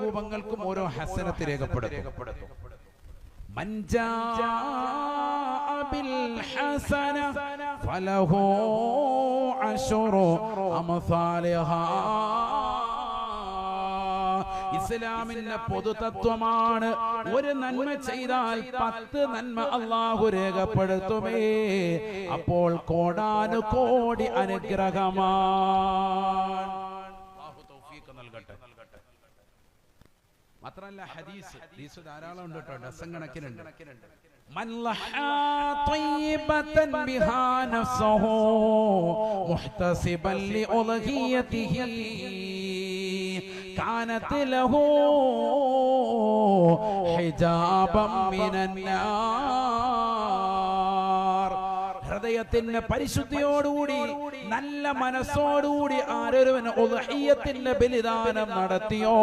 രൂപങ്ങൾക്കും ഓരോ ഹസനത്ത് രേഖപ്പെടുത്തും. من جاء بالحسنة فله عشر أمثالها. ഇസ്ലാമിന്റെ പൊതുതത്വമാണ്, ഒരു നന്മ ചെയ്താൽ 10 നന്മ അല്ലാഹു രേഖപ്പെടുത്തുമേ. അപ്പോൾ കോടാനുകോടി അനുഗ്രഹമാണ്. അല്ലാഹു തൗഫീഖ് നൽകട്ടെ. മാത്രമല്ല ഹദീസ് ധാരാളം ഉണ്ട് കേട്ടോ, ഡസൻ കണക്കിനുണ്ട്. من لحى طيبة بها نفسه محتسبا لأضحيته كانت له حجابا من النار. ഹൃദയത്തിന്റെ പരിശുദ്ധിയോടുകൂടി നല്ല മനസ്സോടുകൂടി ആരൊരുവൻ ഉദ്ഹിയ്യത്തിന്റെ ബലിദാനം നടത്തിയോ